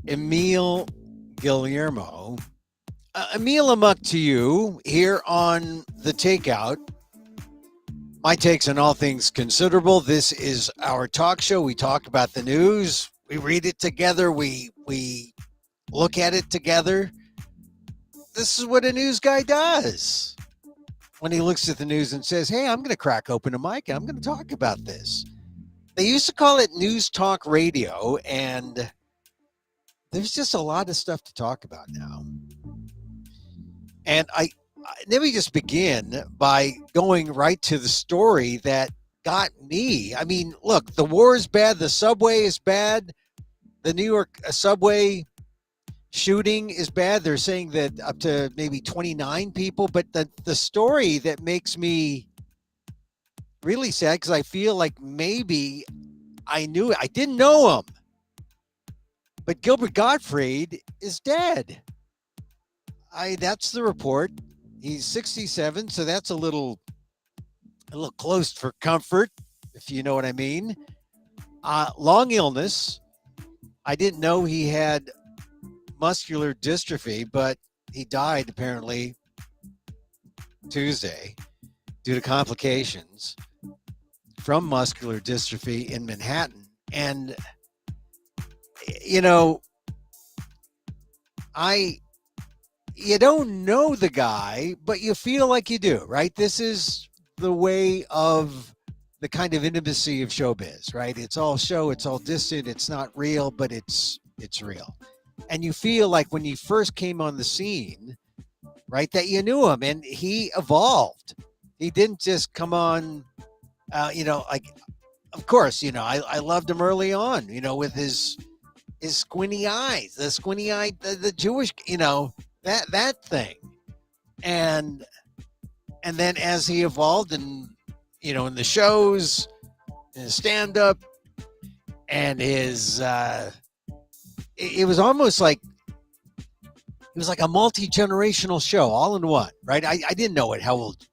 Emil Guillermo. Emil, Amok to you here on The Takeout. My takes on all things considerable. This is our talk show. We talk about the news. We read it together. We look at it together. This is what a news guy does. When he looks at the news and says, hey, I'm going to crack open a mic and I'm going to talk about this. They used to call it news talk radio, and there's just a lot of stuff to talk about now. And let me just begin by going right to the story that got me. I mean, look, the war is bad. The subway is bad. The New York subway shooting is bad. They're saying that up to maybe 29 people. But the story that makes me really sad, because I feel like maybe I knew it. I didn't know him. But Gilbert Gottfried is dead. That's the report. He's 67, so that's a little close for comfort, if you know what I mean. Long illness. I didn't know he had muscular dystrophy, but he died apparently Tuesday due to complications from muscular dystrophy in Manhattan. And, you know, you don't know the guy, but you feel like you do, right? This is the way of the kind of intimacy of showbiz, right? It's all show, it's all distant, it's not real, but it's real. And you feel like when you first came on the scene, right, that you knew him and he evolved. He didn't just come on, like, of course, I loved him early on, with his squinty eyes, the squinty eye, the Jewish, that thing. And then as he evolved and, in the shows, in his stand-up, and his, it was almost like, it was like a multi-generational show all in one, right? I didn't know how old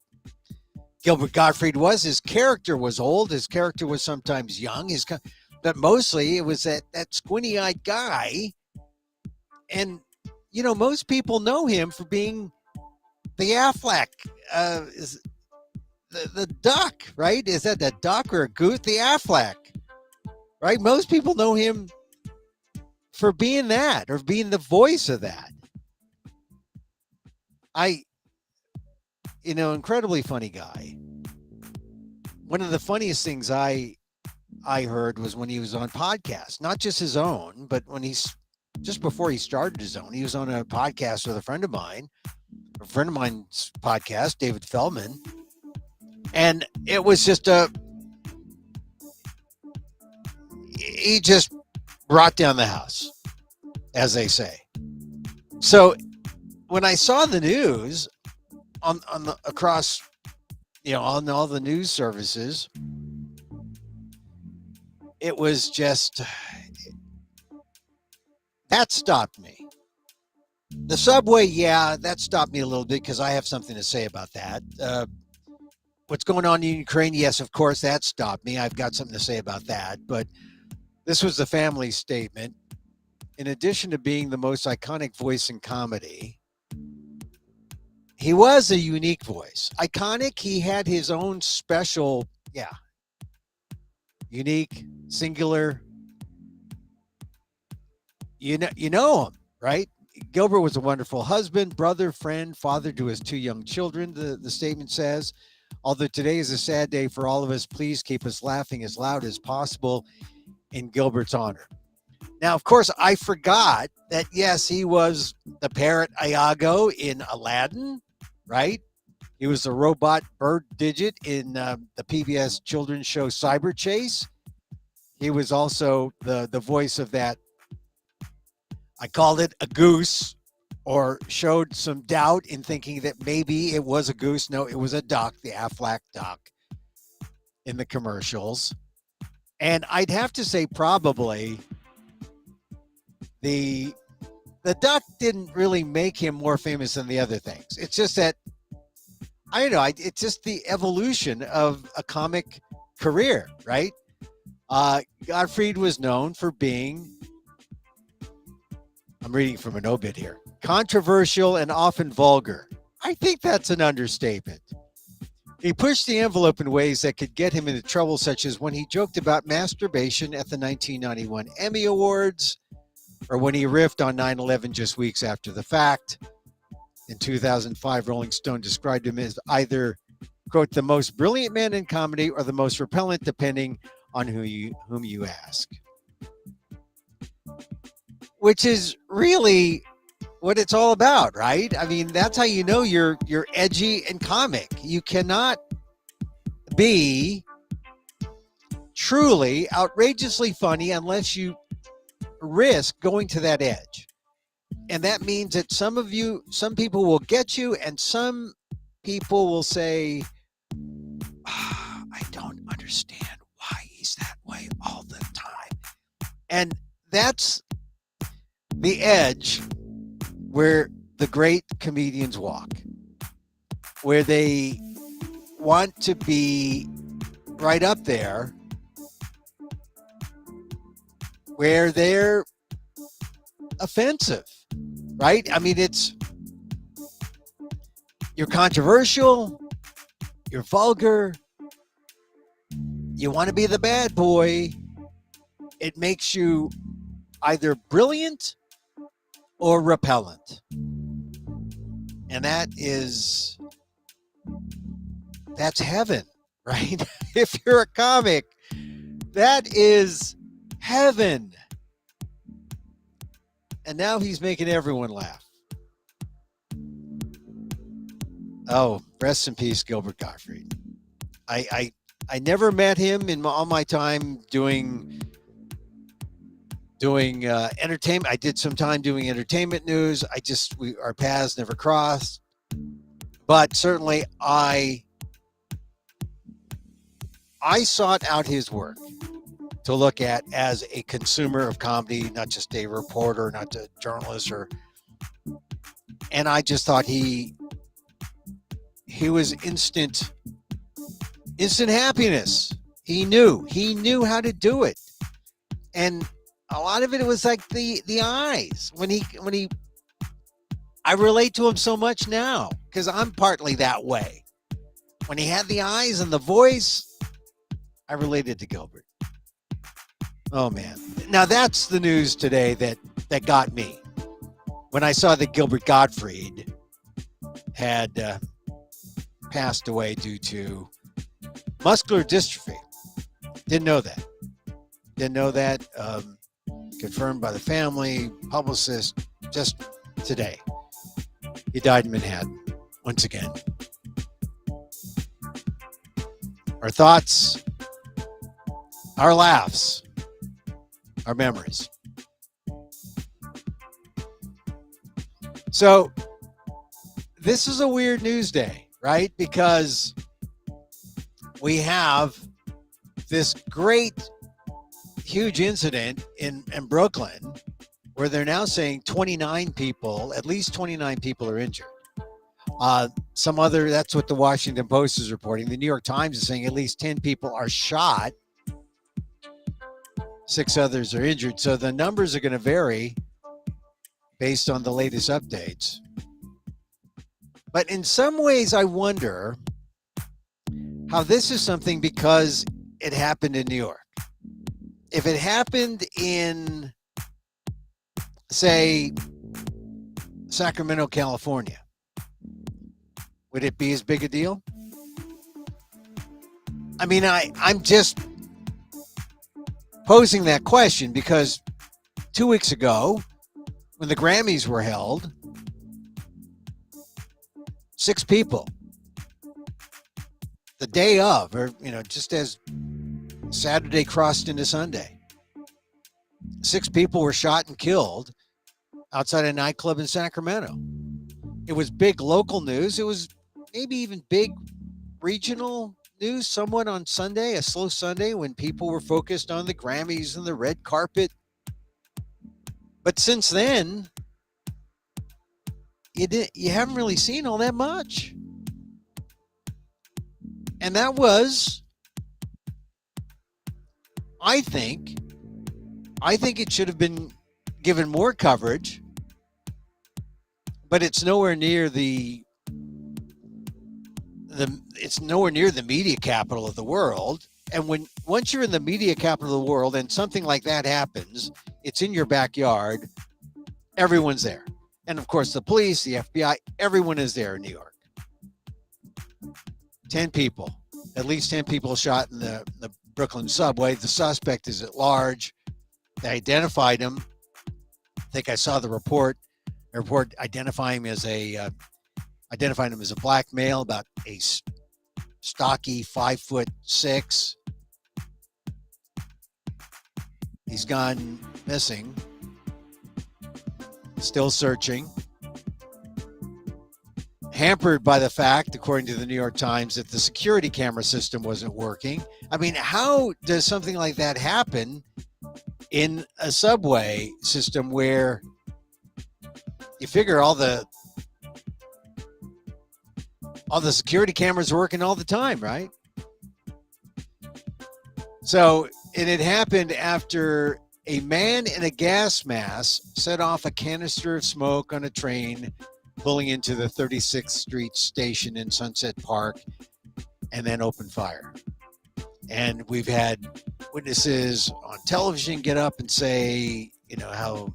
Gilbert Gottfried was. His character was old. His character was sometimes young. But mostly it was that squinty-eyed guy. And, most people know him for being the Affleck, the duck, right? Is that the duck or a goose? The Affleck, right? Most people know him for being that or being the voice of that. Incredibly funny guy. One of the funniest things I heard was when he was on podcasts, not just his own, but when just before he started his own, he was on a podcast with a friend of mine's podcast, David Feldman. And it was just he just brought down the house, as they say. So when I saw the news across, on all the news services, it was just, that stopped me. The subway, yeah, that stopped me a little bit because I have something to say about that. What's going on in Ukraine, yes, of course, that stopped me. I've got something to say about that. But this was the family statement. In addition to being the most iconic voice in comedy, he was a unique voice. Iconic, he had his own special, unique, singular. You know him, right? Gilbert was a wonderful husband, brother, friend, father to his two young children, the statement says. Although today is a sad day for all of us, please keep us laughing as loud as possible in Gilbert's honor. Now, of course, I forgot that, yes, he was the parrot Iago in Aladdin, right? He was the robot Bird Digit in the PBS children's show Cyber Chase. He was also the voice of that. I called it a goose, or showed some doubt in thinking that maybe it was a goose. No, it was a duck, the Affleck duck in the commercials. And I'd have to say probably the duck didn't really make him more famous than the other things. It's just that, I don't know, it's just the evolution of a comic career, right? Gottfried was known for being I'm reading from an obit here. Controversial and often vulgar. I think that's an understatement. He pushed the envelope in ways that could get him into trouble, such as when he joked about masturbation at the 1991 Emmy Awards, or when he riffed on 9/11 just weeks after the fact. In 2005, Rolling Stone described him as either, quote, the most brilliant man in comedy or the most repellent, depending on whom you ask. Which is really what it's all about, right? I mean, that's how you know you're edgy and comic. You cannot be truly outrageously funny unless you risk going to that edge. And that means that some people will get you, and some people will say, I don't understand why he's that way all the time. And that's the edge where the great comedians walk, where they want to be right up there, where they're offensive, right? I mean, you're controversial, you're vulgar, you want to be the bad boy. It makes you either brilliant or repellent. And that's heaven, right? If you're a comic, that is heaven. And now he's making everyone laugh. Oh, rest in peace, Gilbert Gottfried. I never met him in all my time doing entertainment. I did some time doing entertainment news. Our paths never crossed. But certainly I sought out his work to look at as a consumer of comedy, not just a reporter, not a journalist, and I just thought he was instant happiness. He knew how to do it. And a lot of it was like the eyes. When he I relate to him so much now because I'm partly that way. When he had the eyes and the voice, I related to Gilbert. Oh man. Now that's the news today that got me. When I saw that Gilbert Gottfried had passed away due to muscular dystrophy. Didn't know that. Confirmed by the family, publicist, just today. He died in Manhattan, once again. Our thoughts, our laughs, our memories. So, this is a weird news day, right? Because we have this great, huge incident in Brooklyn where they're now saying at least 29 people are injured. That's what the Washington Post is reporting. The New York Times is saying at least 10 people are shot. 6 others are injured. So the numbers are going to vary based on the latest updates. But in some ways, I wonder how this is something because it happened in New York. If it happened in, say, Sacramento, California, would it be as big a deal? I mean, I'm just posing that question because 2 weeks ago, when the Grammys were held, 6 people, the day of, or, just as Saturday crossed into Sunday, 6 people were shot and killed outside a nightclub in Sacramento. It was big local news. It was maybe even big regional news somewhat on Sunday, a slow Sunday when people were focused on the Grammys and the red carpet. But since then, you haven't really seen all that much. And that was, I think it should have been given more coverage but it's nowhere near the it's nowhere near the media capital of the world. And once you're in the media capital of the world and something like that happens, it's in your backyard. Everyone's there, and of course the police, the FBI, everyone is there in New York. 10 people, at least 10 people shot in the Brooklyn subway. The suspect is at large. They identified him. I think I saw the report. The report identifying him as a black male, about a stocky 5'6". He's gone missing. Still searching. Hampered by the fact, according to the New York Times, that the security camera system wasn't working. I mean, how does something like that happen in a subway system where you figure all the security cameras are working all the time, right? So, and it happened after a man in a gas mask set off a canister of smoke on a train pulling into the 36th Street station in Sunset Park and then opened fire. And we've had witnesses on television get up and say, how,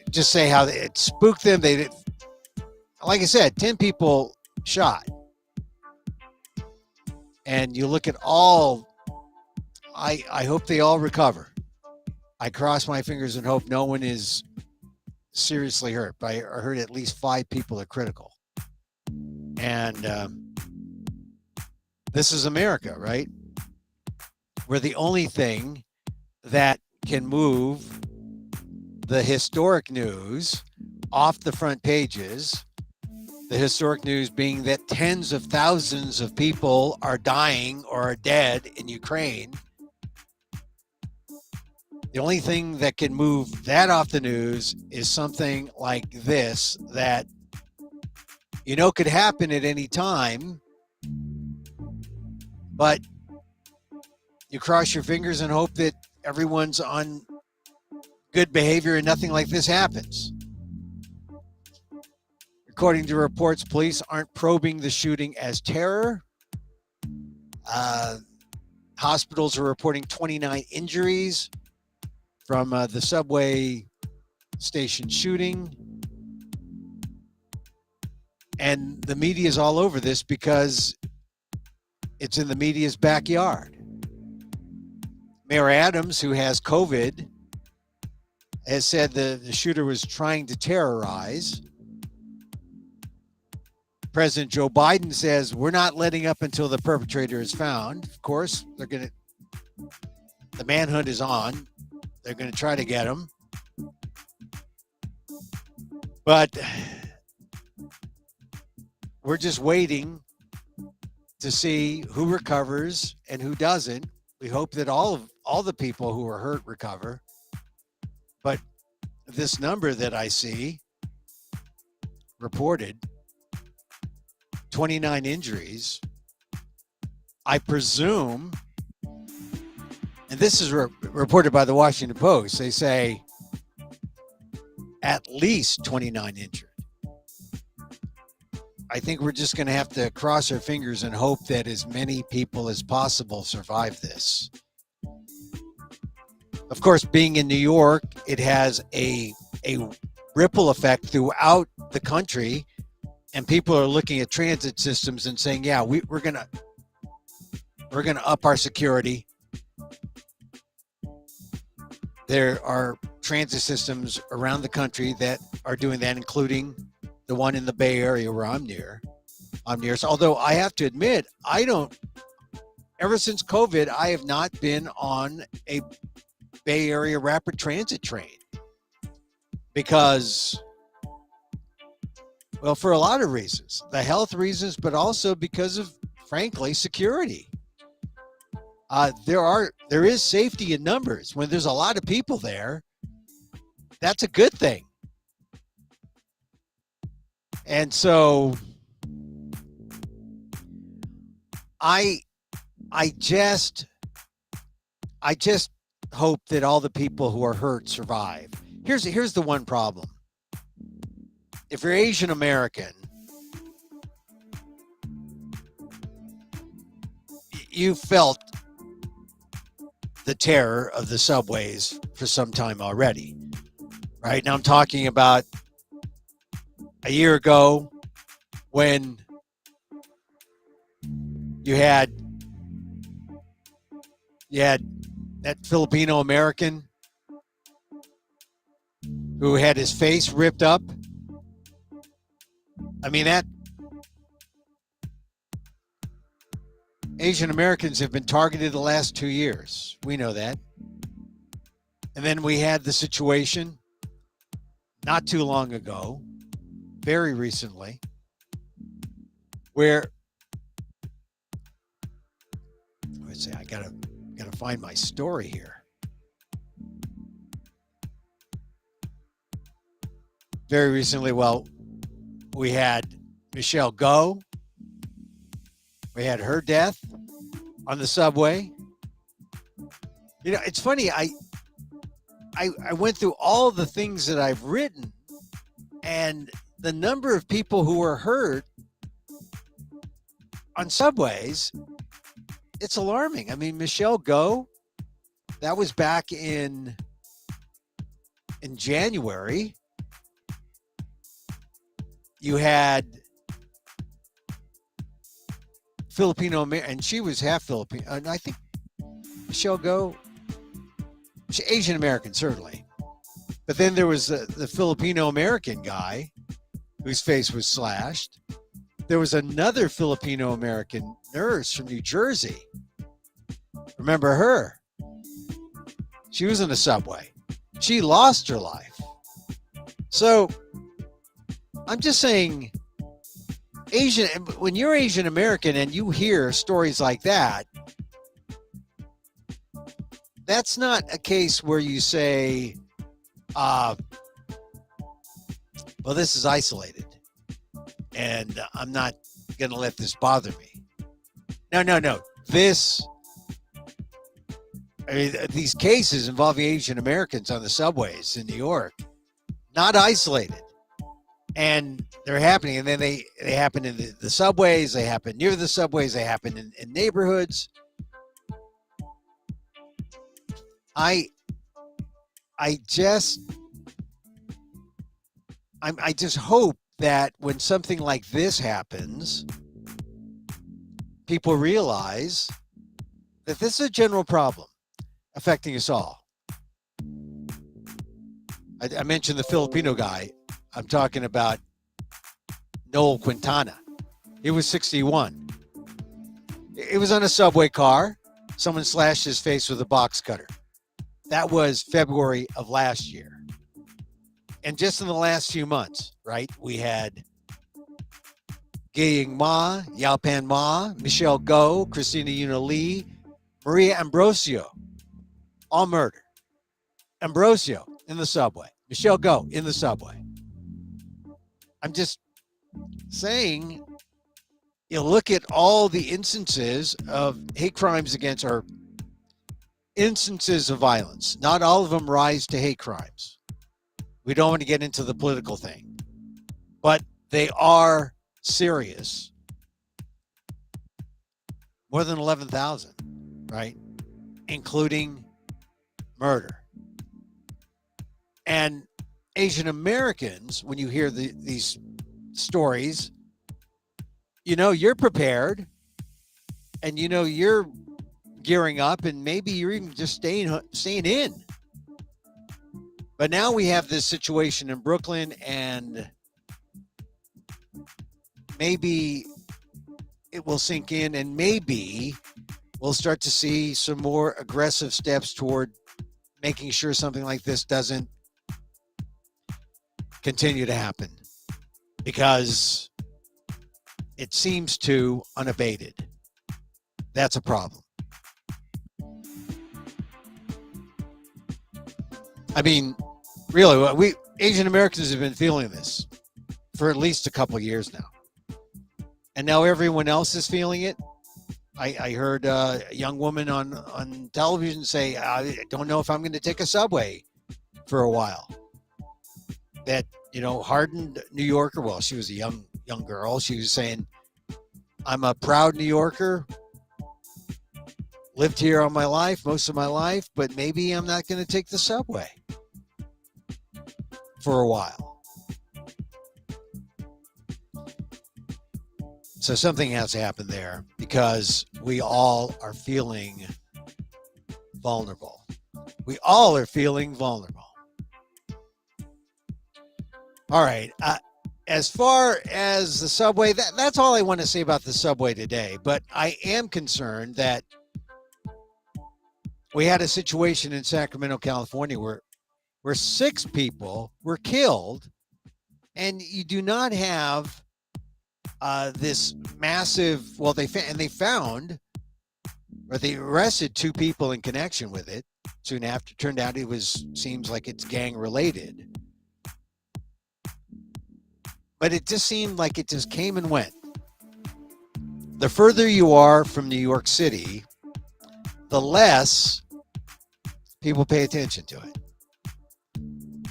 just say how it spooked them. They, like I said, 10 people shot. And you look at all, I hope they all recover. I cross my fingers and hope no one is seriously hurt. But I heard at least 5 people are critical. And this is America, right? We're the only thing that can move the historic news off the front pages. The historic news being that tens of thousands of people are dying or are dead in Ukraine. The only thing that can move that off the news is something like this that, could happen at any time. But you cross your fingers and hope that everyone's on good behavior and nothing like this happens. According to reports, police aren't probing the shooting as terror. Hospitals are reporting 29 injuries from the subway station shooting. And the media is all over this because it's in the media's backyard. Mayor Adams, who has COVID, has said the shooter was trying to terrorize. President Joe Biden says we're not letting up until the perpetrator is found. Of course, the manhunt is on. They're going to try to get him. But we're just waiting to see who recovers and who doesn't. We hope that all the people who are hurt recover. But this number that I see reported, 29 injuries, I presume, and this is reported by the Washington Post, they say at least 29 injured. I think we're just going to have to cross our fingers and hope that as many people as possible survive this. Of course, being in New York, it has a ripple effect throughout the country, and people are looking at transit systems and saying, "Yeah, we're gonna up our security." There are transit systems around the country that are doing that, including the one in the Bay Area where I'm near. So, although I have to admit, ever since COVID, I have not been on a Bay Area rapid transit train because, well, for a lot of reasons, the health reasons, but also because of, frankly, security. There is safety in numbers. When there's a lot of people there, that's a good thing. And so I just hope that all the people who are hurt survive. Here's the one problem. If you're Asian American, you felt the terror of the subways for some time already, right? Now I'm talking about a year ago when you had that Filipino American who had his face ripped up. I mean, that Asian Americans have been targeted the last 2 years. We know that. And then we had the situation not too long ago, very recently, where let's see, I gotta find my story here. Very recently, well, we had Michelle Go. We had her death on the subway. You know, it's funny. I went through all the things that I've written, and the number of people who were hurt on subways, it's alarming. I mean, Michelle Go, that was back in January. You had Filipino, and she was half Filipino. And I think Michelle Go, she's Asian American, certainly. But then there was the Filipino American guy whose face was slashed. There was another Filipino American nurse from New Jersey. Remember her? She was in a subway. She lost her life. So I'm just saying, when you're Asian American and you hear stories like that, that's not a case where you say, well, this is isolated and I'm not going to let this bother me. No. These cases involving Asian Americans on the subways in New York, not isolated. And they're happening, and then they happen in the subways, they happen near the subways, they happen in neighborhoods. I just hope that when something like this happens, people realize that this is a general problem affecting us all. I mentioned the Filipino guy. I'm talking about Noel Quintana. He was 61. It was on a subway car. Someone slashed his face with a box cutter. That was February of last year. And just in the last few months, right, we had Gaying Ma, Yao Pan Ma, Michelle Go, Christina Yuna Lee, Maria Ambrosio, all murdered. Ambrosio in the subway. Michelle Go in the subway. I'm just saying, you look at all the instances of hate crimes against, or instances of violence. Not all of them rise to hate crimes. We don't want to get into the political thing, but they are serious. More than 11,000, right? Including murder. And Asian Americans, when you hear these stories, you know you're prepared, and you know you're gearing up, and maybe you're even just staying in. But now we have this situation in Brooklyn, and maybe it will sink in, and maybe we'll start to see some more aggressive steps toward making sure something like this doesn't continue to happen, because it seems to unabated. That's a problem. I mean, really, we Asian Americans have been feeling this for at least a couple of years now. And now everyone else is feeling it. I heard a young woman on television say, I don't know if I'm going to take a subway for a while. that, hardened New Yorker. Well, she was a young girl. She was saying, I'm a proud New Yorker, lived here all my life, most of my life, but maybe I'm not going to take the subway for a while. So something has to happen there because we all are feeling vulnerable. We all are feeling vulnerable. All right. As far as the subway, that's all I want to say about the subway today. But I am concerned that we had a situation in Sacramento, California, where 6 people were killed, and you do not have this massive. Well, they found, or they arrested 2 people in connection with it. Soon after, turned out seems like it's gang related. But it just seemed like it just came and went. The further you are from New York City, the less people pay attention to it.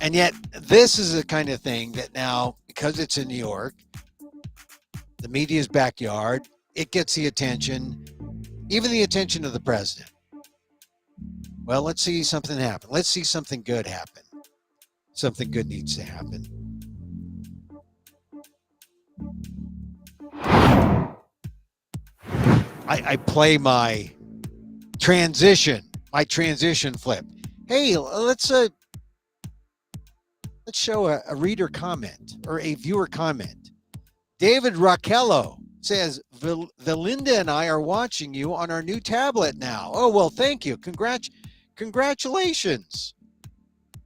And yet, this is the kind of thing that now, because it's in New York, the media's backyard, it gets the attention, even the attention of the president. Well, let's see something happen. Let's see something good happen. Something good needs to happen. I play my transition flip. Hey, let's show a reader comment or a viewer comment. David Raquello says, Valinda and I are watching you on our new tablet now. Oh, well, thank you. Congratulations.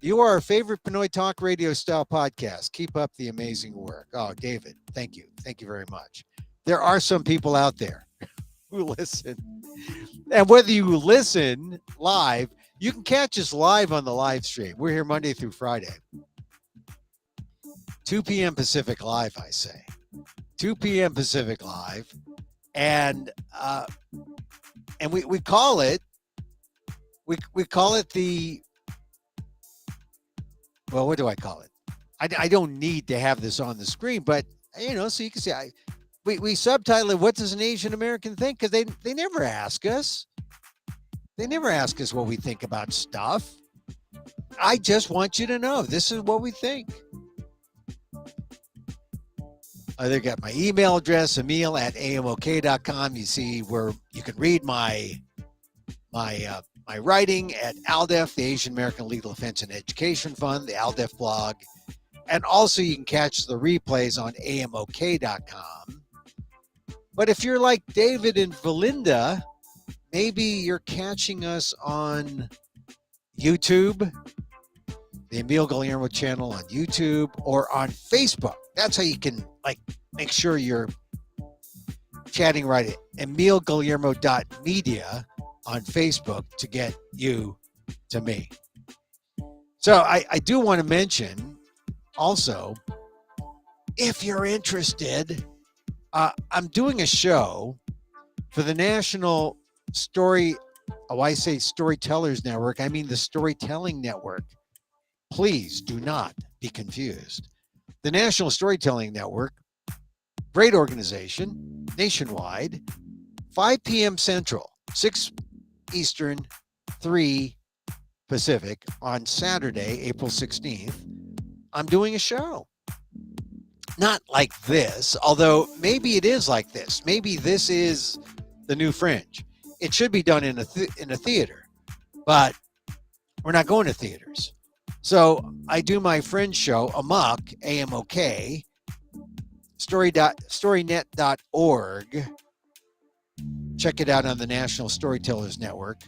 You are our favorite Pinoy Talk radio style podcast. Keep up the amazing work. Oh, David, thank you. Thank you very much. There are some people out there who listen. And whether you listen live, you can catch us live on the live stream. We're here Monday through Friday. 2 p.m. Pacific Live, I say. 2 p.m. Pacific Live. And we call it the, well, what do I call it? I don't need to have this on the screen, but so you can see we subtitle it, What Does an Asian American Think? Because they never ask us. They never ask us what we think about stuff. I just want you to know this is what we think. They got my email address, Emil@amok.com. You see where you can read my writing at ALDEF, the Asian American Legal Defense and Education Fund, the ALDEF blog. And also you can catch the replays on amok.com. But if you're like David and Valinda, maybe you're catching us on YouTube, the Emil Guillermo channel on YouTube, or on Facebook. That's how you can make sure you're chatting right at emilguillermo.media on Facebook to get you to me. So I do want to mention also, if you're interested, I'm doing a show for the National Storytellers Network. I mean the Storytelling Network. Please do not be confused. The National Storytelling Network, great organization, nationwide, 5 p.m. Central, 6 Eastern, 3 Pacific on Saturday, April 16th. I'm doing a show. Not like this, although maybe it is like this. Maybe this is the new Fringe. It should be done in a theater, but we're not going to theaters. So I do my Fringe show, Amok, AMOK, storynet.org. Check it out on the National Storytellers Network,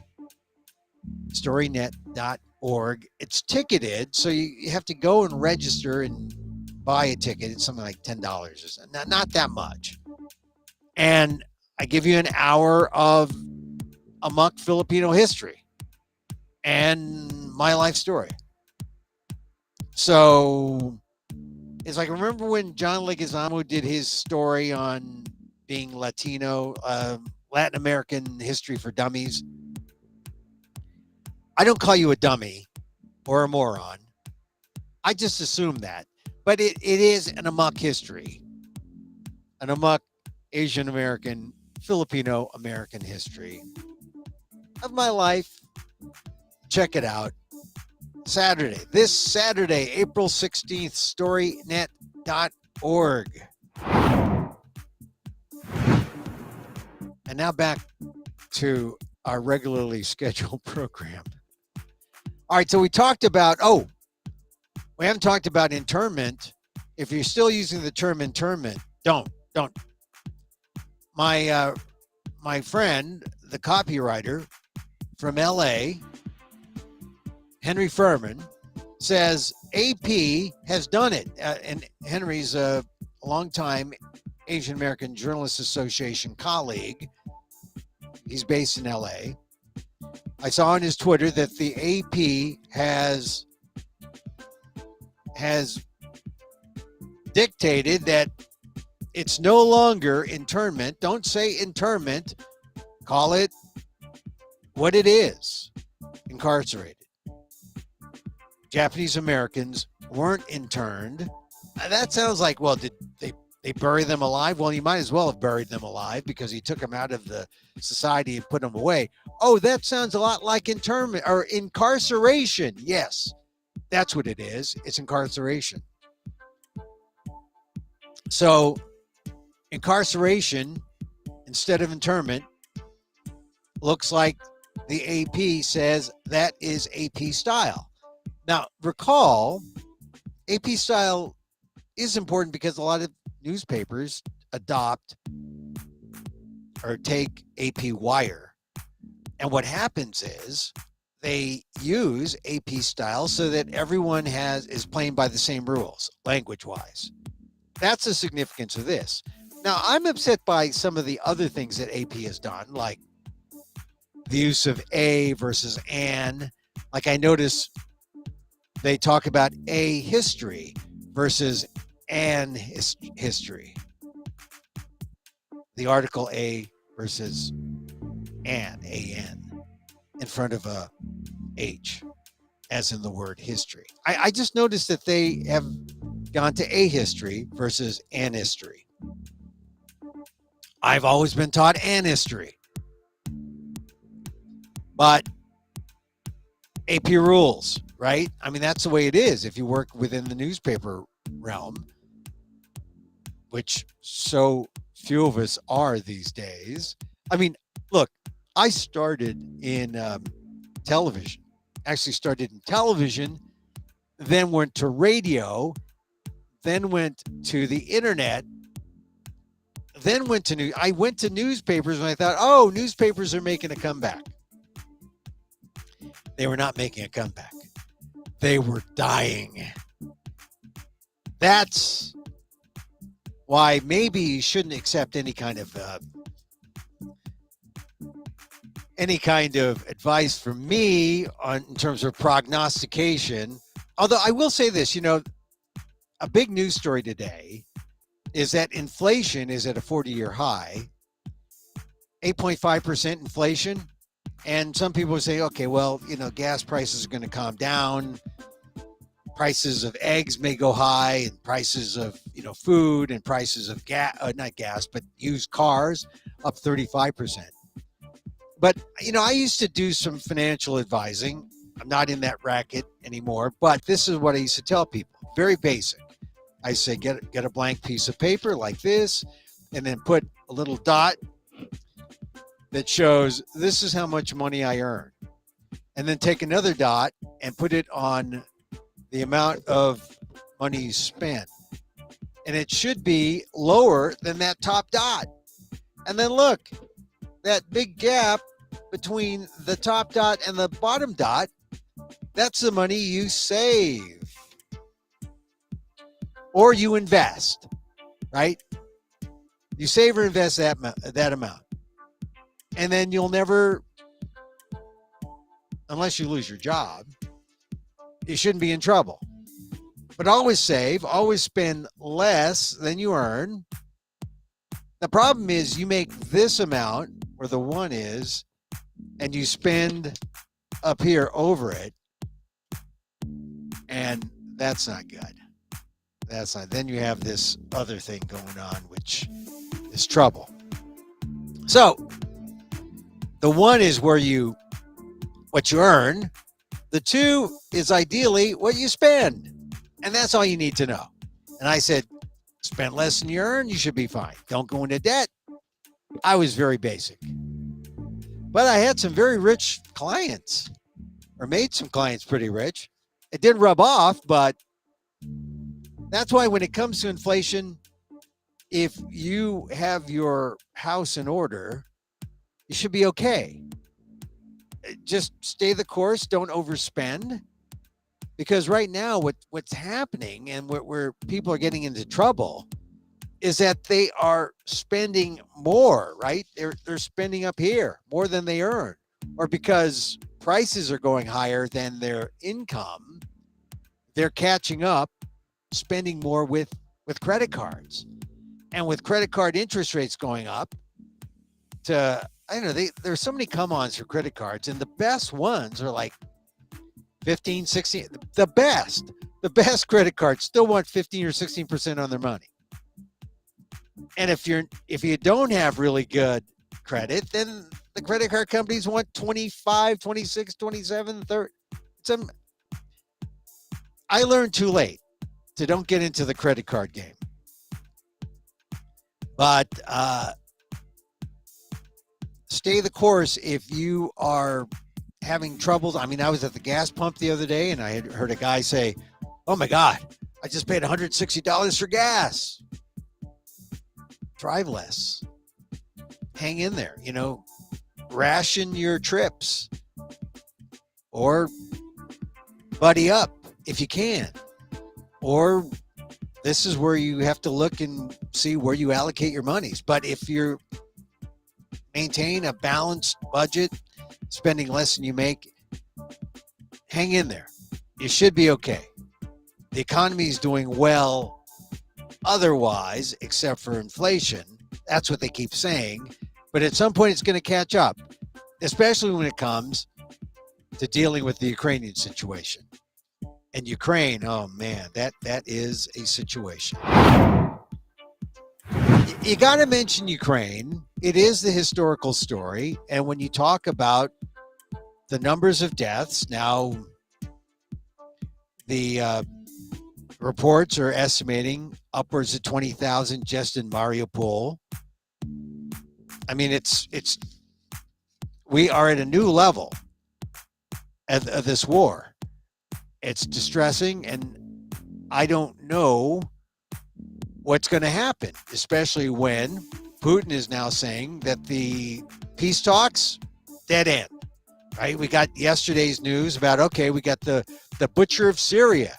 storynet.org. It's ticketed, so you have to go and register and buy a ticket. It's something like $10 or something. Not that much. And I give you an hour of Amok Filipino history and my life story. So it's like, remember when John Leguizamo did his story on being Latino, Latin American history for dummies? I don't call you a dummy or a moron. I just assume that. But it is an Amok history, an Amok Asian American, Filipino American history of my life. Check it out. This Saturday, April 16th, storynet.org. And now back to our regularly scheduled program. All right, so we talked about, we haven't talked about internment. If you're still using the term internment, don't. My friend, the copywriter from LA, Henry Furman, says AP has done it. And Henry's a longtime Asian American Journalists Association colleague. He's based in LA. I saw on his Twitter that the AP has dictated that it's no longer internment. Don't say internment. Call it what it is. Incarcerated. Japanese Americans weren't interned. That sounds like, well, did they bury them alive? Well, you might as well have buried them alive because he took them out of the society and put them away. Oh, that sounds a lot like internment or incarceration. Yes, that's what it is. It's incarceration. So incarceration instead of internment looks like the AP says that is AP style. Now, recall, AP style is important because a lot of newspapers adopt or take AP wire. And what happens is they use AP style so that everyone is playing by the same rules, language-wise. That's the significance of this. Now, I'm upset by some of the other things that AP has done, like the use of a versus an. Like I notice they talk about a history versus an history. The article a versus an in front of a h, as in the word history. I just noticed that they have gone to a history versus an history. I've always been taught an history. But AP rules, right? I mean, that's the way it is if you work within the newspaper realm, which so few of us are these days. I mean, look, I started in television, then went to radio, then went to the internet, then I went to newspapers and I thought, oh, newspapers are making a comeback. They were not making a comeback. They were dying. That's why maybe you shouldn't accept any kind of advice from me in terms of prognostication. Although I will say this, a big news story today is that inflation is at a 40-year high, 8.5% inflation. And some people say, okay, well, gas prices are going to calm down. Prices of eggs may go high, and prices of, food and prices of not gas, but used cars up 35%. But, I used to do some financial advising. I'm not in that racket anymore, but this is what I used to tell people. Very basic. I say, get a blank piece of paper like this, and then put a little dot that shows this is how much money I earn. And then take another dot and put it on the amount of money you spend. And it should be lower than that top dot. And then look, that big gap between the top dot and the bottom dot, that's the money you save. Or you invest, right? You save or invest that amount. And then you'll never, unless you lose your job, you shouldn't be in trouble. But always save, always spend less than you earn. The problem is you make this amount where the one is, and you spend up here over it. And That's not good. That's not. Then you have this other thing going on, which is trouble. So the one is what you earn. The two is ideally what you spend. And that's all you need to know. And I said, spend less than you earn, you should be fine. Don't go into debt. I was very basic. But I had some very rich clients, or made some clients pretty rich. It didn't rub off, but that's why when it comes to inflation, if you have your house in order, you should be okay. Just stay the course. Don't overspend. Because right now, what's happening and where people are getting into trouble is that they are spending more, right? They're spending up here more than they earn, or because prices are going higher than their income, they're catching up, spending more with credit cards. And with credit card interest rates going up to, I don't know, there's so many come-ons for credit cards, and the best ones are like 15, 16, the best credit cards still want 15 or 16% on their money. And if you don't have really good credit, then the credit card companies want 25, 26, 27, 30. I learned too late to don't get into the credit card game. But stay the course if you are having troubles. I mean, I was at the gas pump the other day and I had heard a guy say, "Oh my God, I just paid $160 for gas." Drive less. Hang in there, ration your trips or buddy up if you can. Or this is where you have to look and see where you allocate your monies. But if you maintain a balanced budget, spending less than you make, hang in there. You should be okay. The economy is doing well otherwise, except for inflation. That's what they keep saying. But at some point, it's going to catch up, especially when it comes to dealing with the Ukrainian situation. And Ukraine, oh man, that is a situation. You got to mention Ukraine. It is the historical story. And when you talk about the numbers of deaths, now the reports are estimating upwards of 20,000 just in Mariupol. I mean, we are at a new level of this war. It's distressing, and I don't know what's going to happen, especially when Putin is now saying that the peace talks, dead end, right? We got yesterday's news about, okay, we got the butcher of Syria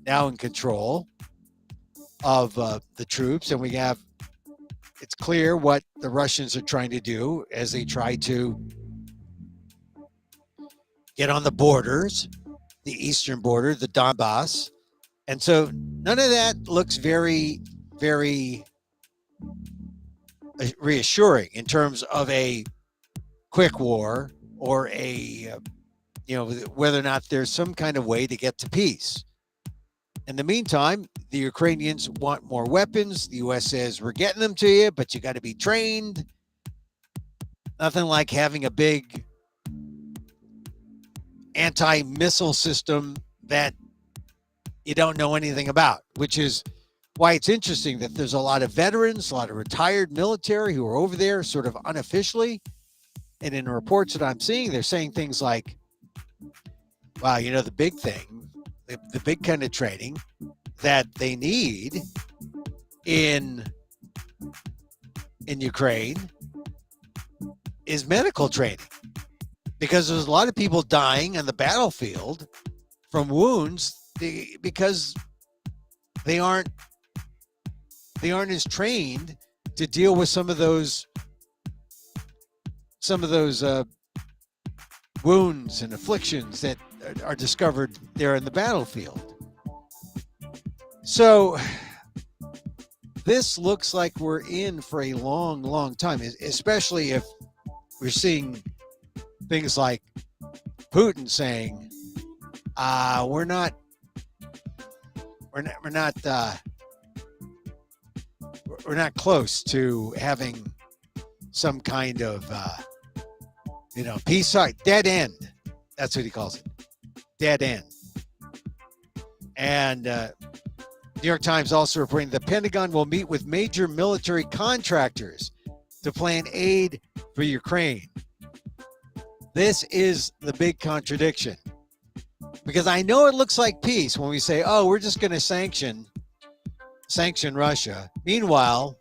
now in control of the troops, and it's clear what the Russians are trying to do as they try to get on the borders, the eastern border, the Donbass. And so none of that looks very, very reassuring in terms of a quick war or whether or not there's some kind of way to get to peace. In the meantime, the Ukrainians want more weapons. The U.S. says, we're getting them to you, but you got to be trained. Nothing like having a big anti-missile system that you don't know anything about, which is why it's interesting that there's a lot of veterans, a lot of retired military who are over there sort of unofficially. And in the reports that I'm seeing, they're saying things like, wow, the big thing, the big kind of training that they need in Ukraine is medical training, because there's a lot of people dying on the battlefield from wounds because they aren't as trained to deal with some of those wounds and afflictions that are discovered there in the battlefield. So this looks like we're in for a long, long time, especially if we're seeing things like Putin saying, we're not we're not close to having some kind of peace sign, dead end. That's what he calls it, dead end. And New York Times also reporting the Pentagon will meet with major military contractors to plan aid for Ukraine. This is the big contradiction, because I know it looks like peace when we say, oh, we're just going to sanction Russia. Meanwhile,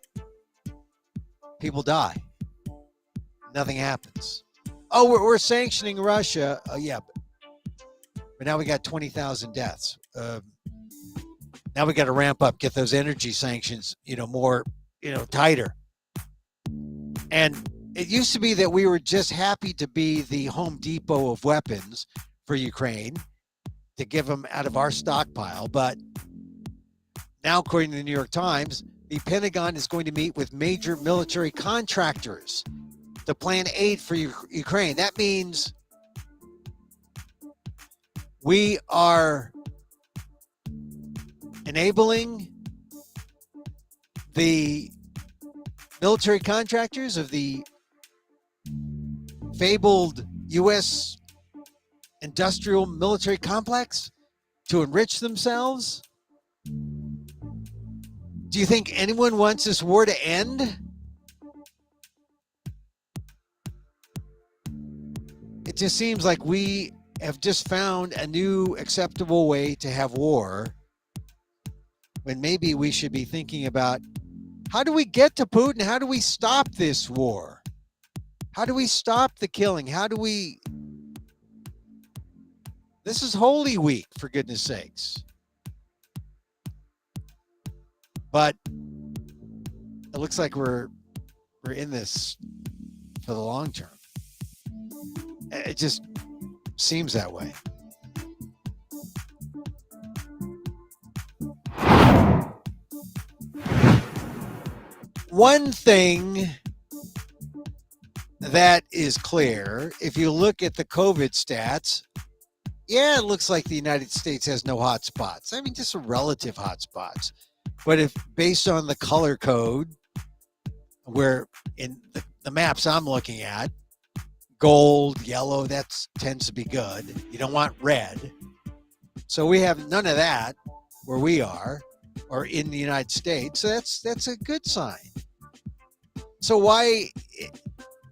people die. Nothing happens. Oh, we're sanctioning Russia. Oh, yeah. But now we got 20,000 deaths. Now we got to ramp up, get those energy sanctions, more, tighter. And it used to be that we were just happy to be the Home Depot of weapons for Ukraine, to give them out of our stockpile. But now, according to the New York Times, the Pentagon is going to meet with major military contractors to plan aid for Ukraine. That means we are enabling the military contractors of the fabled U.S. industrial military complex to enrich themselves. Do you think anyone wants this war to end? It just seems like we have just found a new acceptable way to have war, when maybe we should be thinking about, how do we get to Putin? How do we stop this war? How do we stop the killing? This is Holy Week, for goodness sakes. But it looks like we're in this for the long term. It just seems that way. One thing that is clear, if you look at the COVID stats, yeah, it looks like the United States has no hot spots. I mean, just some relative hot spots. But if based on the color code, where in the maps I'm looking at, gold, yellow, that tends to be good. You don't want red. So we have none of that where we are, or in the United States. So that's a good sign. So why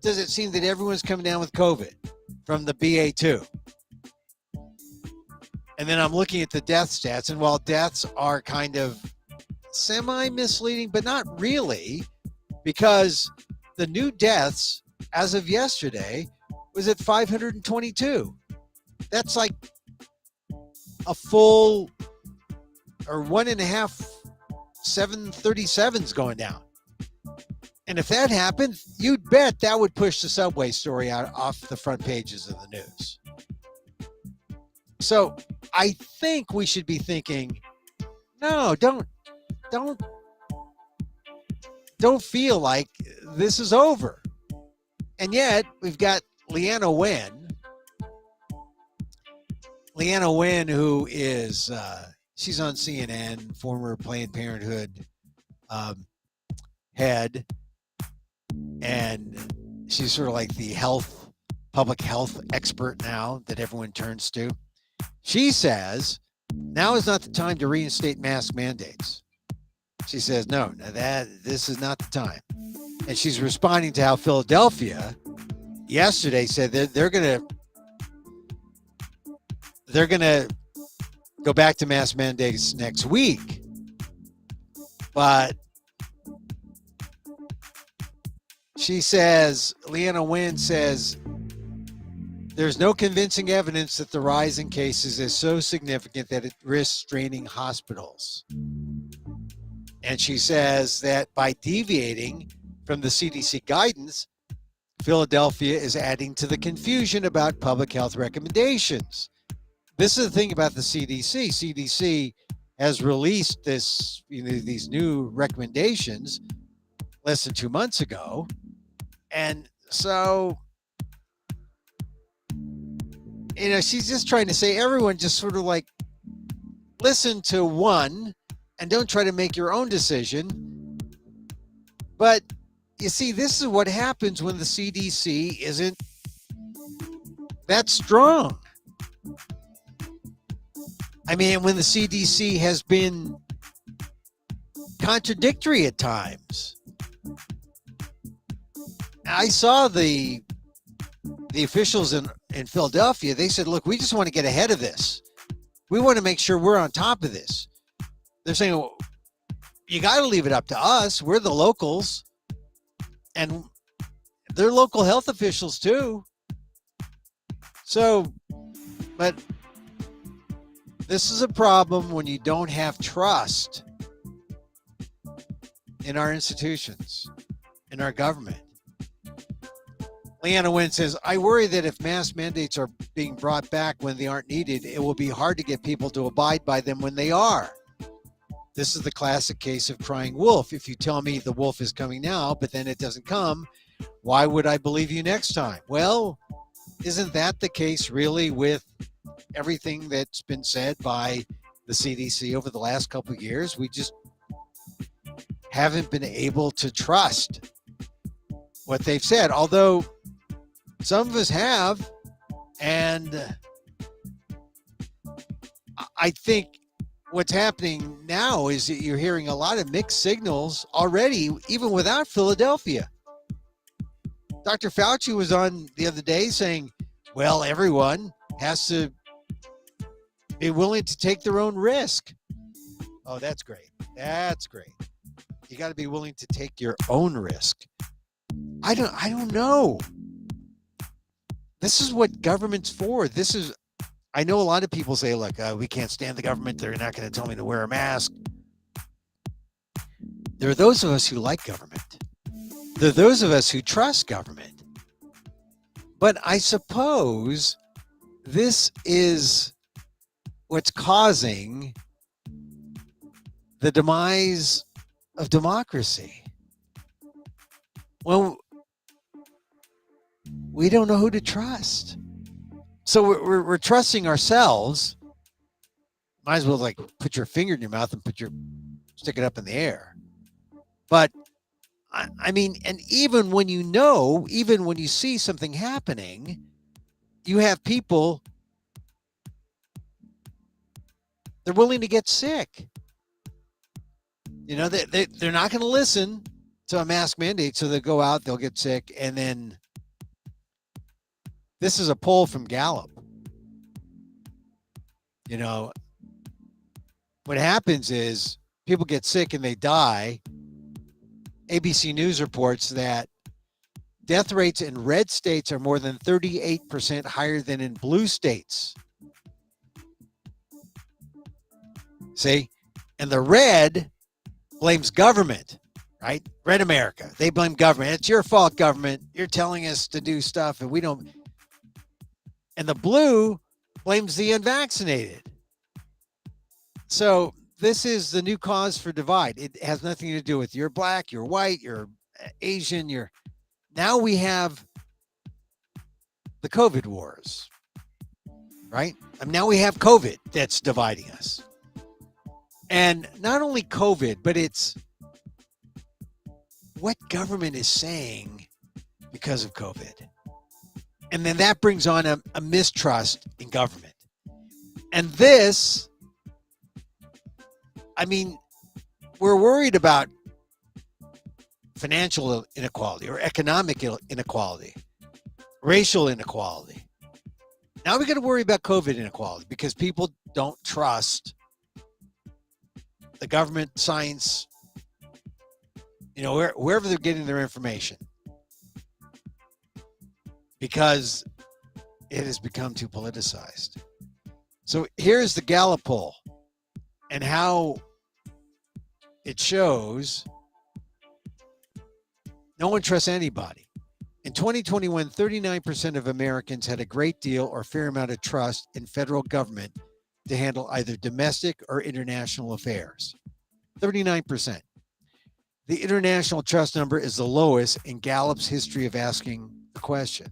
does it seem that everyone's coming down with COVID from the BA2? And then I'm looking at the death stats, and while deaths are kind of semi-misleading, but not really, because the new deaths as of yesterday was at 522. That's like a full, or 1.5 737s going down. And if that happened, you'd bet that would push the subway story out off the front pages of the news. So I think we should be thinking, no, don't feel like this is over. And yet we've got Leanna Wynn, who is she's on CNN, former Planned Parenthood head, and she's sort of like the public health expert now that everyone turns to. She says now is not the time to reinstate mask mandates. She says no, this is not the time. And she's responding to how Philadelphia yesterday said that they're gonna go back to mask mandates next week. But she says, Leanna Wynn says, there's no convincing evidence that the rise in cases is so significant that it risks straining hospitals. And she says that by deviating from the CDC guidance, Philadelphia is adding to the confusion about public health recommendations. This is the thing about the CDC. CDC has released these new recommendations less than 2 months ago. And so, she's just trying to say, everyone just sort of like, listen to one and don't try to make your own decision. But you see, this is what happens when the CDC isn't that strong. I mean, when the CDC has been contradictory at times. I saw the officials in Philadelphia. They said, look, we just want to get ahead of this. We want to make sure we're on top of this. They're saying, well, you got to leave it up to us. We're the locals. And they're local health officials too. So, but this is a problem when you don't have trust in our institutions, in our government. Leanna Wynn says, I worry that if mask mandates are being brought back when they aren't needed, it will be hard to get people to abide by them when they are. This is the classic case of crying wolf. If you tell me the wolf is coming now, but then it doesn't come, why would I believe you next time? Well, isn't that the case really with everything that's been said by the CDC over the last couple of years? We just haven't been able to trust what they've said, although some of us have. And I think what's happening now is that you're hearing a lot of mixed signals already, even without Philadelphia. Dr. Fauci was on the other day saying, well, everyone has to be willing to take their own risk. Oh, that's great. That's great. You got to be willing to take your own risk. I don't know. This is what government's for. I know a lot of people say, look, we can't stand the government. They're not going to tell me to wear a mask. There are those of us who like government. There are those of us who trust government. But I suppose this is what's causing the demise of democracy. Well, we don't know who to trust. So we're trusting ourselves. Might as well like put your finger in your mouth and stick it up in the air. But I mean, and even when even when you see something happening, you have people, they're willing to get sick. You know, they're not going to listen to a mask mandate, so they'll go out, they'll get sick, and then this is a poll from Gallup. You know, what happens is people get sick and they die. ABC News reports that death rates in red states are more than 38% higher than in blue states. See? And the red blames government, right? Red America. They blame government. It's your fault, government. You're telling us to do stuff and we don't. And the blue blames the unvaccinated. So this is the new cause for divide. It has nothing to do with you're black, you're white, you're Asian, now we have the COVID wars, right? And now we have COVID that's dividing us. And not only COVID, but it's what government is saying because of COVID. And then that brings on a mistrust in government. And this, I mean, we're worried about financial inequality or economic inequality, racial inequality. Now we got to worry about COVID inequality because people don't trust the government, science, wherever they're getting their information, because it has become too politicized. So here's the Gallup poll and how it shows no one trusts anybody. In 2021, 39% of Americans had a great deal or fair amount of trust in federal government to handle either domestic or international affairs. 39%. The international trust number is the lowest in Gallup's history of asking the question.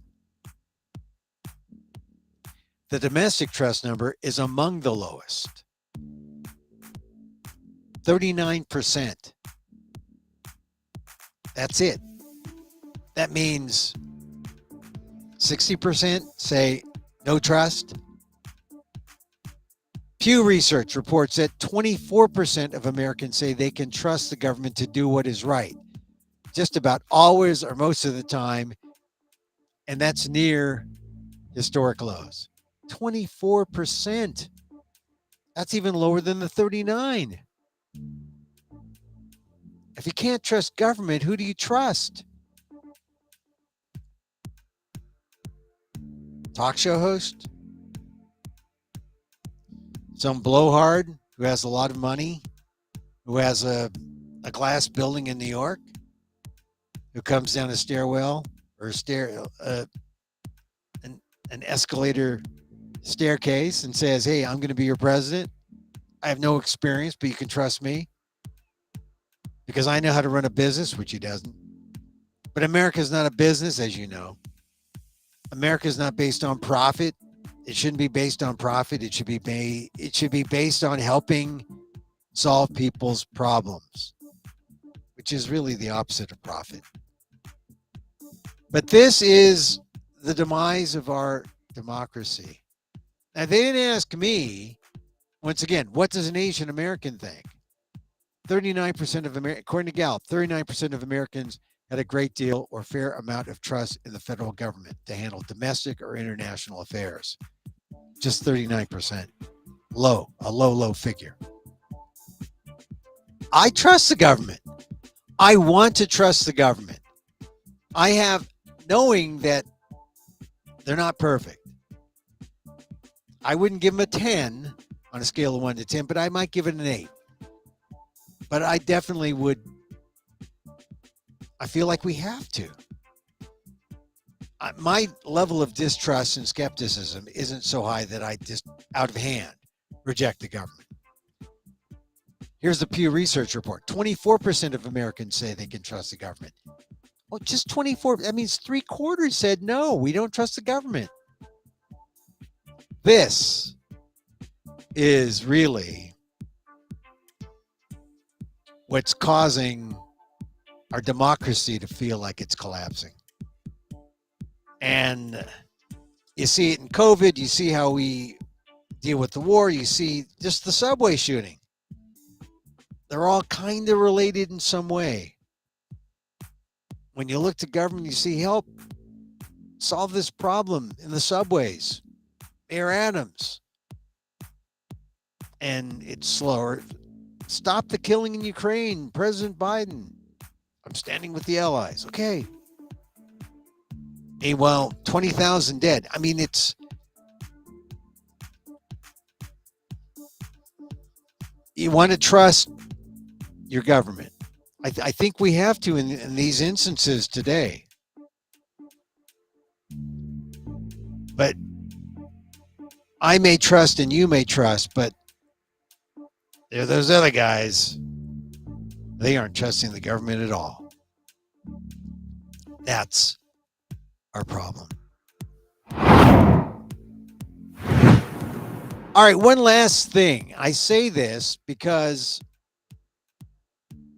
The domestic trust number is among the lowest. 39%. That's it. That means 60% say no trust. Pew Research reports that 24% of Americans say they can trust the government to do what is right, just about always or most of the time, and that's near historic lows. 24%. That's even lower than the 39. If you can't trust government, who do you trust? Talk show host? Some blowhard who has a lot of money, who has a glass building in New York, who comes down a stairwell or an escalator staircase and says, "Hey, I'm going to be your president. I have no experience, but you can trust me because I know how to run a business," which he doesn't. But America is not a business, as you know. America is not based on profit. It shouldn't be based on profit. It should be based on helping solve people's problems, which is really the opposite of profit. But this is the demise of our democracy. Now, they didn't ask me, once again, what does an Asian American think? 39% of Americans, according to Gallup, 39% of Americans had a great deal or fair amount of trust in the federal government to handle domestic or international affairs. Just 39%. A low figure. I trust the government. I want to trust the government. I have, knowing that they're not perfect. I wouldn't give them a 10 on a scale of 1 to 10, but I might give it an 8. But I definitely would. I feel like we have to. My level of distrust and skepticism isn't so high that I just, out of hand, reject the government. Here's the Pew Research report. 24% of Americans say they can trust the government. Well, just 24. That means 3/4 said no, we don't trust the government. This is really what's causing our democracy to feel like it's collapsing. And you see it in COVID. You see how we deal with the war. You see just the subway shooting. They're all kind of related in some way. When you look to government, you see help solve this problem in the subways. Mayor Adams. And it's slower. Stop the killing in Ukraine. President Biden. I'm standing with the allies. Okay. Hey, well, 20,000 dead. I mean, you want to trust your government. I think we have to in these instances today. But I may trust and you may trust, but there are those other guys. They aren't trusting the government at all. That's our problem. All right, one last thing. I say this because,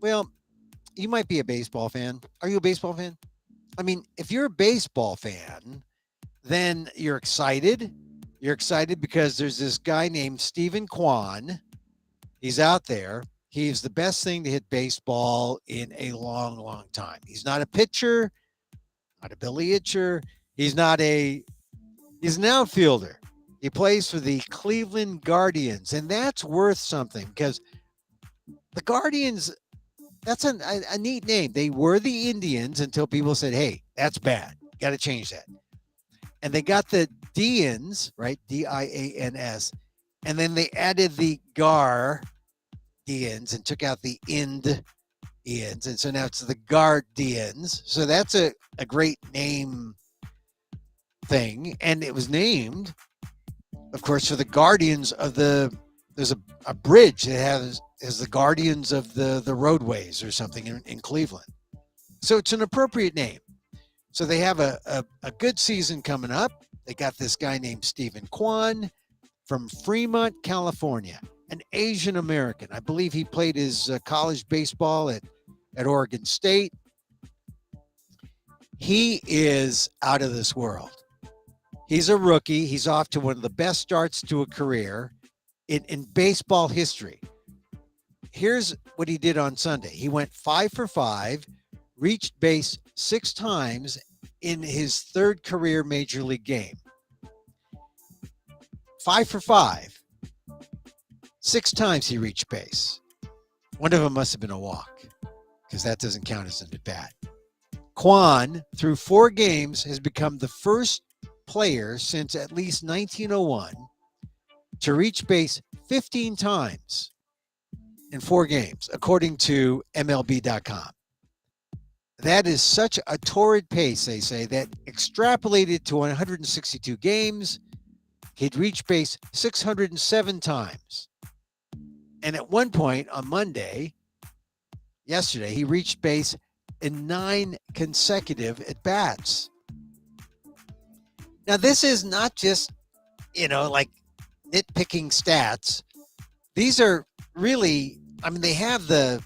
well, you might be a baseball fan. Are you a baseball fan? I mean, if you're a baseball fan, then you're excited. You're excited because there's this guy named Kwan. He's out there. He's the best thing to hit baseball in a long, long time. He's not a pitcher, not a Billy Itcher. He's an outfielder. He plays for the Cleveland Guardians, and that's worth something because the Guardians, that's a neat name. They were the Indians until people said, hey, that's bad. Got to change that. And they got the Dians, right? Dians. And then they added the Guardians and took out the Indians. And so now it's the Guardians. So that's a great name thing. And it was named, of course, for the Guardians of there's a bridge that has the Guardians of the roadways or something in Cleveland. So it's an appropriate name. So they have a good season coming up. They got this guy named Kwan from Fremont, California. an Asian American. I believe he played his college baseball at Oregon State. He is out of this world. He's a rookie. He's off to one of the best starts to a career in baseball history. Here's what he did on Sunday. He went 5 for 5, reached base 6 times in his third career major league game. 5 for 5. 6 times he reached base. One of them must have been a walk, because that doesn't count as an at-bat. Kwan, through 4 games, has become the first player since at least 1901 to reach base 15 times in 4 games, according to MLB.com. That is such a torrid pace, they say, that extrapolated to 162 games, he'd reach base 607 times. And at one point on Monday, yesterday, he reached base in 9 consecutive at-bats. Now, this is not just, like nitpicking stats. These are really, they have the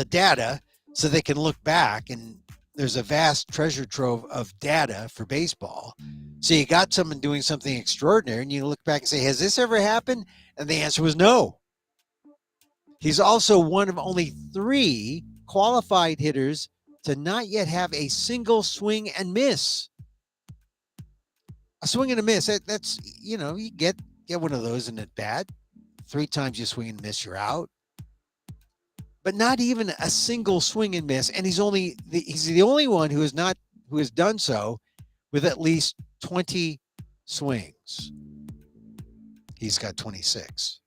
data so they can look back, and there's a vast treasure trove of data for baseball. So you got someone doing something extraordinary, and you look back and say, has this ever happened? And the answer was no. He's also one of only 3 qualified hitters to not yet have a single swing and miss. A swing and a miss, that's, you get one of those in at bat. 3 times you swing and miss, you're out. But not even a single swing and miss. And he's the only one who has done so with at least 20 swings. He's got 26.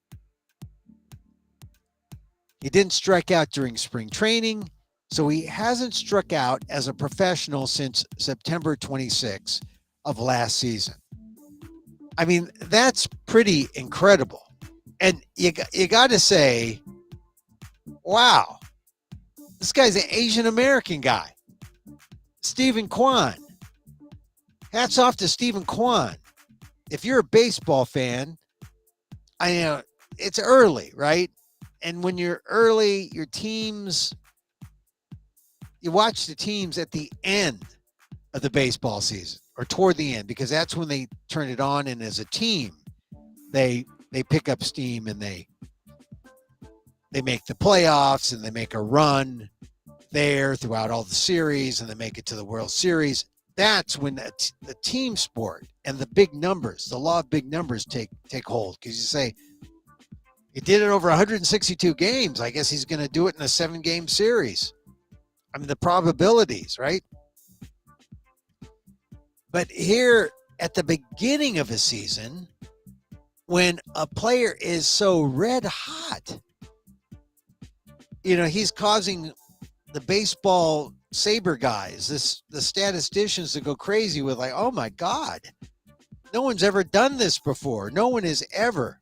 He didn't strike out during spring training, so he hasn't struck out as a professional since September 26 of last season. That's pretty incredible. And you got to say, wow, this guy's an Asian American guy. Stephen Kwan. Hats off to Stephen Kwan. If you're a baseball fan, I know it's early, right? And when you're early, you watch the teams at the end of the baseball season or toward the end, because that's when they turn it on. And as a team, they pick up steam, and they make the playoffs, and they make a run there throughout all the series, and they make it to the World Series. That's when the team sport and the big numbers, the law of big numbers take hold, because you say, he did it over 162 games. I guess he's going to do it in a 7-game series. The probabilities, right? But here at the beginning of a season, when a player is so red hot, he's causing the baseball saber guys, the statisticians, to go crazy with like, oh my God, no one's ever done this before. No one has ever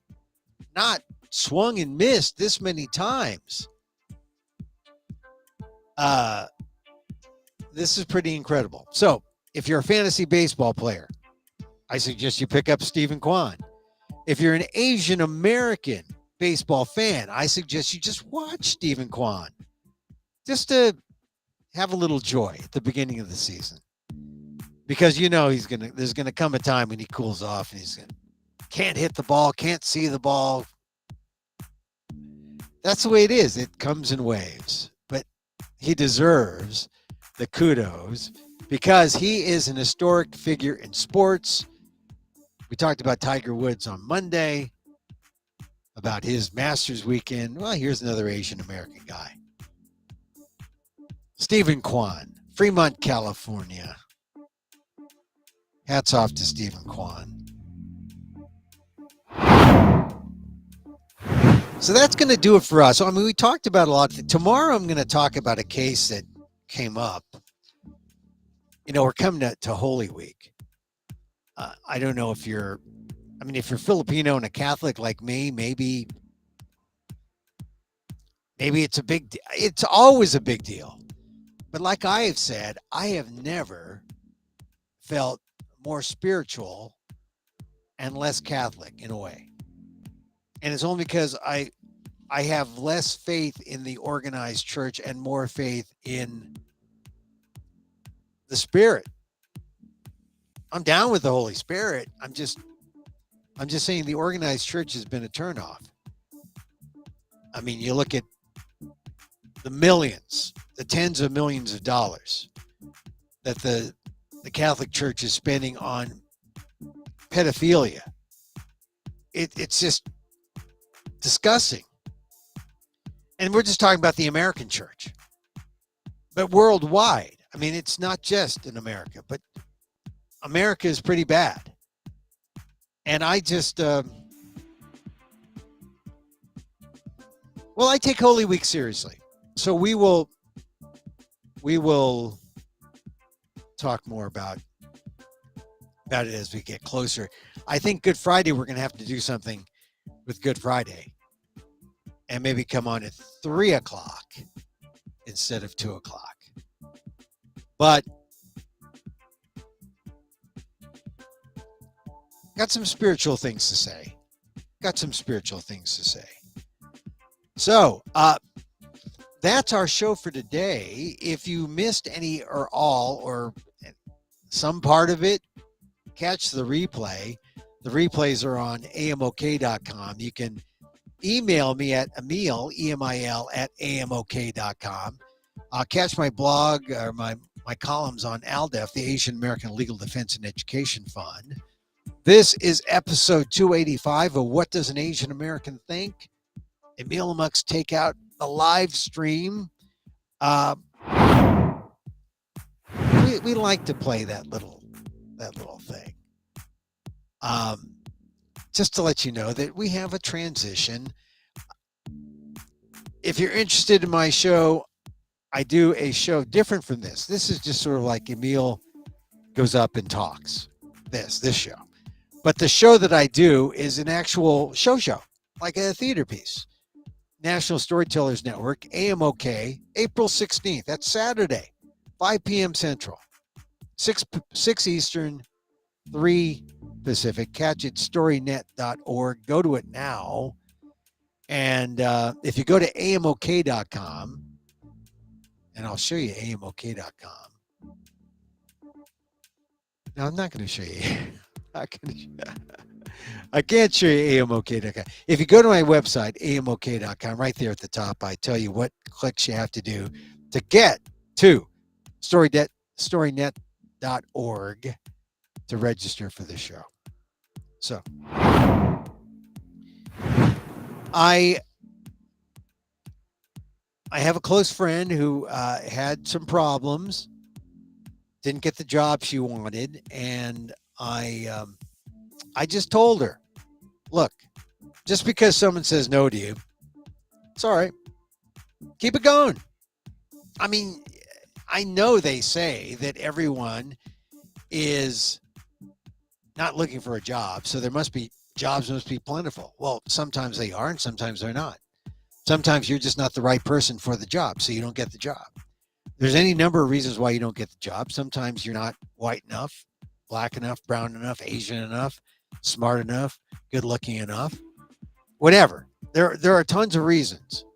not swung and missed this many times. This is pretty incredible. So if you're a fantasy baseball player, I suggest you pick up Stephen Kwan. If you're an Asian American baseball fan, I suggest you just watch Stephen Kwan, just to have a little joy at the beginning of the season, because there's gonna come a time when he cools off and can't hit the ball, can't see the ball. That's the way it is. It comes in waves, but he deserves the kudos because he is an historic figure in sports. We talked about Tiger Woods on Monday, about his Masters weekend. Well, here's another Asian American guy. Stephen Kwan, Fremont, California. Hats off to Stephen Kwan. So that's going to do it for us. We talked about a lot. Tomorrow I'm going to talk about a case that came up. We're coming to Holy Week. I don't know if you're Filipino and a Catholic like me, maybe it's always a big deal. But like I have said, I have never felt more spiritual and less Catholic in a way. And it's only because I have less faith in the organized church and more faith in the Spirit. I'm down with the Holy Spirit. I'm just saying the organized church has been a turnoff. I mean, you look at the millions, the tens of millions of dollars that the Catholic Church is spending on pedophilia. It's just disgusting. And we're just talking about the American church. But worldwide, I mean, it's not just in America, but America is pretty bad. And I just, I take Holy Week seriously. So we will talk more about it as we get closer. I think Good Friday, we're going to have to do something with Good Friday and maybe come on at 3 o'clock instead of 2 o'clock. But got some spiritual things to say. So, that's our show for today. If you missed any or all or some part of it, catch the replay. The replays are on amok.com. You can email me at Emil, E-M-I-L, at amok.com. Catch my blog or my columns on ALDEF, the Asian American Legal Defense and Education Fund. This is episode 285 of What Does an Asian American Think? Emil Amok's take out the live stream. We like to play that little thing. Just to let you know that we have a transition. If you're interested in my show, I do a show different from this. This is just sort of like Emil goes up and talks. This show. But the show that I do is an actual show, like a theater piece. National Storytellers Network, AMOK, April 16th. That's Saturday, 5 p.m. Central, 6 Eastern, 3 Pacific. Catch it, storynet.org. Go to it now. And if you go to amok.com, and I'll show you amok.com. No, I'm not going to show you. I can't show you amok.com. If you go to my website, amok.com, right there at the top, I tell you what clicks you have to do to get to storynet.org to register for the show. So I have a close friend who had some problems, didn't get the job she wanted, and I just told her, look, just because someone says no to you, it's all right. Keep it going. I mean, I know they say that everyone is not looking for a job, so jobs must be plentiful. Well, sometimes they are and sometimes they're not. Sometimes you're just not the right person for the job, so you don't get the job. There's any number of reasons why you don't get the job. Sometimes you're not white enough, black enough, brown enough, Asian enough, smart enough, good looking enough, whatever. There are tons of reasons.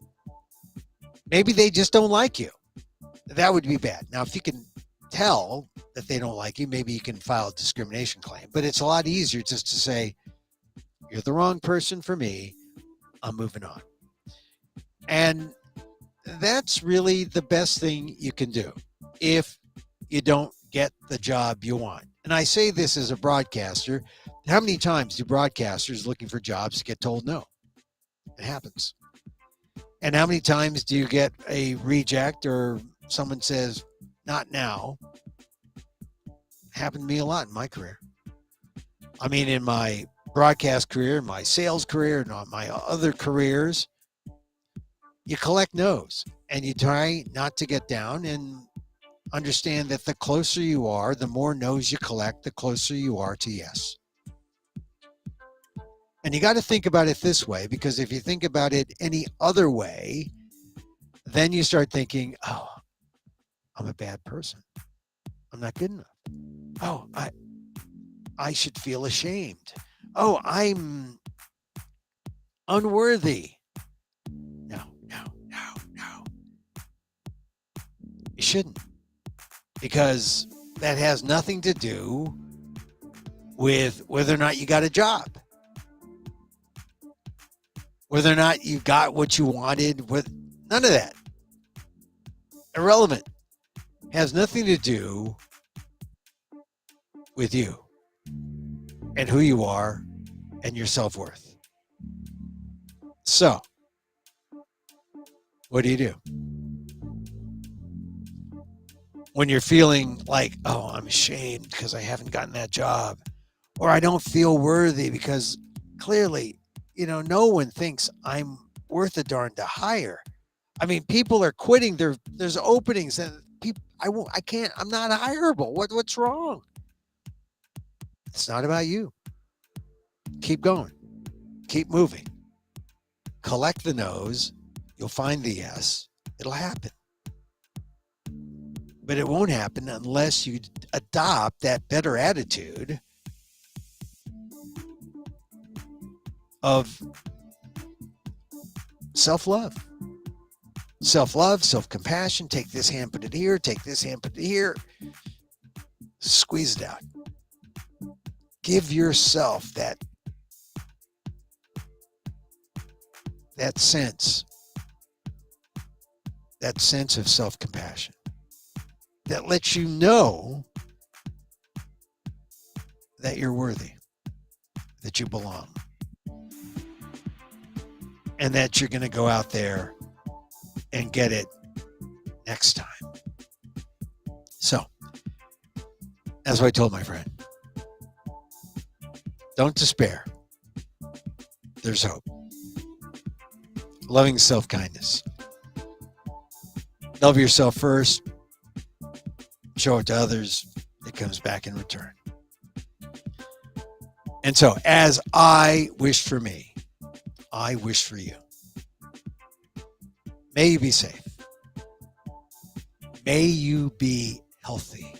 Maybe they just don't like you. That would be bad. Now, if you can tell that they don't like you, maybe you can file a discrimination claim. But it's a lot easier just to say, you're the wrong person for me. I'm moving on. And that's really the best thing you can do if you don't get the job you want. And I say this as a broadcaster. How many times do broadcasters looking for jobs get told no? It happens. And how many times do you get a reject or someone says, not now? Happened to me a lot in my career. I mean, in my broadcast career, my sales career, and on my other careers, you collect no's and you try not to get down and understand that the closer you are, the more no's you collect, the closer you are to yes. And you got to think about it this way, because if you think about it any other way, then you start thinking, oh, I'm a bad person. I'm not good enough. Oh, I should feel ashamed. Oh, I'm unworthy. No, no, no, no. You shouldn't. Because that has nothing to do with whether or not you got a job, whether or not you got what you wanted, with none of that. Irrelevant. Has nothing to do with you and who you are and your self-worth. So, what do? When you're feeling like, oh, I'm ashamed because I haven't gotten that job, or I don't feel worthy because clearly, no one thinks I'm worth a darn to hire. I mean, people are quitting. There's openings and people, I can't, I'm not hireable. What's wrong? It's not about you. Keep going. Keep moving. Collect the no's. You'll find the yes. It'll happen. But it won't happen unless you adopt that better attitude of self-love. Self-love, self-compassion. Take this hand, put it here. Take this hand, put it here. Squeeze it out. Give yourself that sense of self-compassion that lets you know that you're worthy, that you belong, and that you're going to go out there and get it next time. So, as I told my friend, don't despair. There's hope. Loving self-kindness. Love yourself first. Show it to others. It comes back in return. And so, as I wish for me, I wish for you. May you be safe. May you be healthy.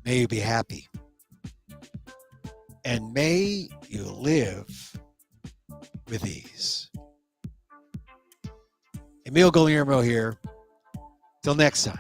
May you be happy. And may you live with ease. Emil Guillermo here. Till next time.